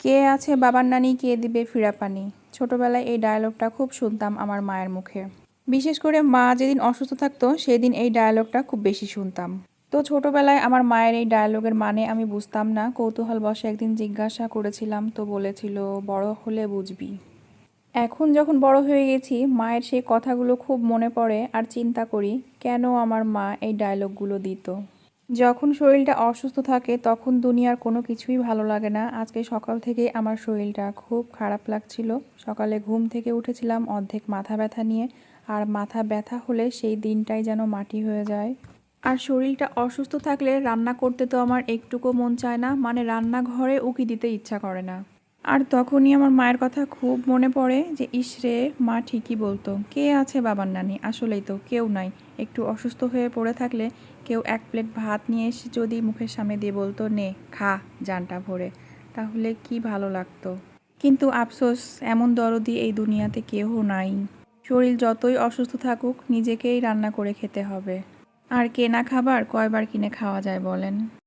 কে আছে বাবার নানি, কে দিবে ফিরা পানি। ছোটবেলায় এই ডায়ালগটা খুব শুনতাম আমার মায়ের মুখে। বিশেষ করে মা যেদিন অসুস্থ থাকতো সেদিন এই ডায়ালগটা খুব বেশি শুনতাম। তো ছোটবেলায় আমার মায়ের এই ডায়ালগের মানে আমি বুঝতাম না, কৌতূহল বশে একদিন জিজ্ঞাসা করেছিলাম, তো বলেছিল বড় হলে বুঝবি। এখন যখন বড় হয়ে গেছি মায়ের সেই কথাগুলো খুব মনে পড়ে আর চিন্তা করি কেন আমার মা এই ডায়লগগুলো দিত। যখন শরীরটা অসুস্থ থাকে তখন দুনিয়ার কোনো কিছুই ভালো লাগে না। আজকে সকাল থেকেই আমার শরীরটা খুব খারাপ লাগছিল। সকালে ঘুম থেকে উঠেছিলাম অর্ধেক মাথা ব্যথা নিয়ে, আর মাথা ব্যথা হলে সেই দিনটাই যেন মাটি হয়ে যায়। আর শরীরটা অসুস্থ থাকলে রান্না করতে তো আমার একটুকু মন চায় না, মানে রান্নাঘরে উকি দিতে ইচ্ছা করে না। আর তখনই আমার মায়ের কথা খুব মনে পড়ে যে ইসরে, মা ঠিকই বলতো, কে আছে বাবার নানি, আসলেই তো কেউ নাই। একটু অসুস্থ হয়ে পড়ে থাকলে কেউ এক প্লেট ভাত নিয়ে এসে যদি মুখের সামনে দিয়ে বলতো নে খা জানটা ভরে, তাহলে কি ভালো লাগতো। কিন্তু আফসোস, এমন দরদি এই দুনিয়াতে কেউ নাই। শরীর যতই অসুস্থ থাকুক নিজেকেই রান্না করে খেতে হবে। আর কেনা খাবার কয়বার কিনে খাওয়া যায় বলেন।